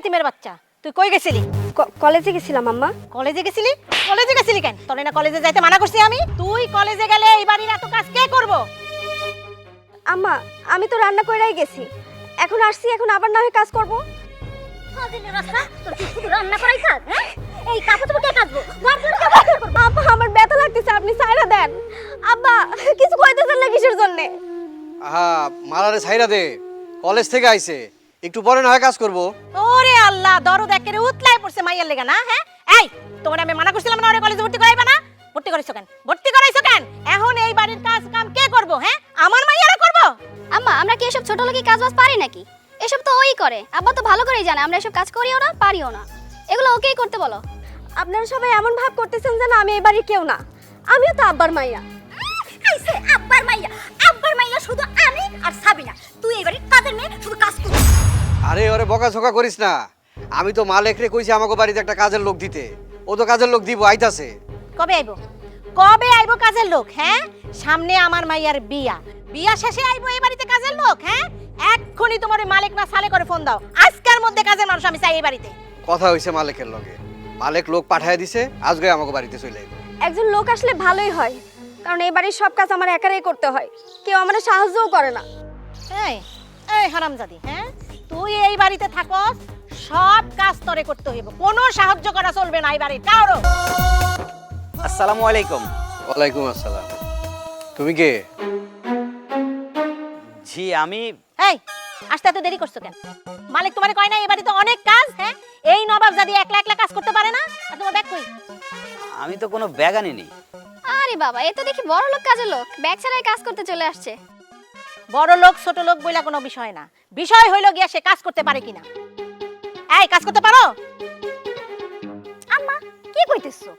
ইয়াতিমের বাচ্চা, তুই কই গেছিলি? কলেজে গেছিলাম আম্মা। কলেজে গেছিলি? কলেজে গেছিলি কেন? তোরে না কলেজে যাইতে মানা করছি আমি? তুই কলেজে গেলে এই বাড়ির এত কাজ কে করব? আম্মা আমি তো রান্না কইরাই গেছি, এখন আসছি, এখন আবার না হয় কাজ করব। ফাজিলের রাস্তা, তোর কি শুধু রান্না করাই কাজ? হ্যাঁ, এই কাপড় চোপড় কে কাচবো? আব্বা আমার ব্যথা লাগতেছে, আপনি ছাইরা দেন। আব্বা কিছু কইতেছেন না কিসের জন্য? মালারে ছাইরা দে, কলেজ থেকে আইছে, একটু পরে না হয় কাজ করব। ওরে আল্লাহ, দরদ একেবারে উতলাই পড়ছে মাইয়ার লেগা না? হ্যাঁ, এই তোমারে আমি মানা করছিলাম না ওরে কলেজে ভর্তি করাইবা না? ভর্তি করাইছো কেন? ভর্তি করাইছো কেন? এখন এই বাড়ির কাজ কাম কে করব? হ্যাঁ, আমার মাইয়ারা করব? আম্মা আমরা কি এসব ছোট লোকের কাজ বাজ পারি নাকি? এসব তো ওই করে, আব্বা তো ভালো করেই জানে আমরা এসব কাজ করিও না, পারিও না। এগুলো ওকেই করতে বলো। আপনারা সবাই এমন ভাব করতেছেন যেন আমি এই বাড়ির কেউ না, আমিও তো আব্বার মাইয়া। আইছে আব্বার মাইয়া, আব্বার মাইয়া শুধু আমি আর সাবিনা। তুই এই বাড়ির কাজের মেয়ে, শুধু কাজ করবি। আরে ওরে বকাঝকা করিস না, আমি তো মালেকরে কইছি আমাকে বাড়িতে একটা কাজের লোক দিতে, ও তো কাজের লোক দিব, আইতাছে। কবে আইবো? কবে আইবো কাজের লোক? হ্যাঁ, সামনে আমার মাইয়ার বিয়া, বিয়া শেষে আইবো এই বাড়িতে কাজের লোক? হ্যাঁ, এক্ষুনি তোমার মালিক না সালে করে ফোন দাও, আজকের মধ্যে কাজের মানুষ আমি চাই এই বাড়িতে। কথা হইছে মালেকের লগে, মালেক লোক পাঠায় দিছে, আজকে আমাকে বাড়িতে চলে আইবো। একজন লোক আসলে ভালোই হয়, কারণ এই বাড়ির সব কাজ আমার একারই করতে হয়, কেউ আমার সাহায্যও করে না। এই এই হারামজাদি, হ্যাঁ, তুই এই বাড়িতে থাকস, সব কাজ তোরে করতে হইব, কোনো সাহায্য করা চলবে না এই বাড়ির কারো। আসসালামু আলাইকুম। ওয়ালাইকুম আসসালাম। তুমি কে? জি আমি এই আসতে এত দেরি করছো কেন? মালিক তোমারে কয় না এই বাড়িতে অনেক কাজ? হ্যাঁ, এই নবাব জাদি একলা একলা কাজ করতে পারে না? আর তোমার ব্যাগ কই? আমি তো কোনো ব্যাগ আনিনি। আরে বাবা, এ তো দেখি বড় লোক কাজের লোক, ব্যাগ ছাড়াই কাজ করতে চলে আসছে। বড় লোক ছোট লোক বইলা কোনো বিষয় না, বিষয় হইলো গিয়া সে কাজ করতে পারে কিনা। এই কাজ করতে পারো? আম্মা কি কইতেছো?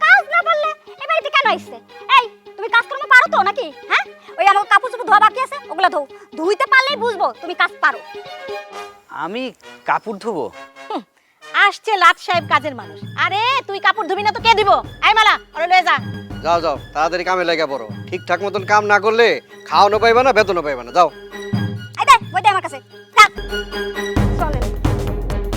কাজ না পারলে এই বাড়িতে কেন আইছে? এই তুমি কাজ করতে পারো তো নাকি? হ্যাঁ, ওই আমার কাপড় চোপড় ধোয়া বাকি আছে, ওগুলা ধো। ধুইতে পারলেই বুঝবো তুমি কাজ পারো। আমি কাপড় ধুবো? আসছে লাট সাহেব কাজের মানুষ, আরে তুই কাপড় ধুবি না তো কে দিব? এই মালা ওরে লয়ে যা। যাও যাও, তাড়াতাড়ি কামে লাগা পড়ো, ঠিকঠাক মতন কাম না করলে খাওয়ানো পাইবা না, বেতনও পাইবা না, যাও। এই দে বইতে আমার কাছে।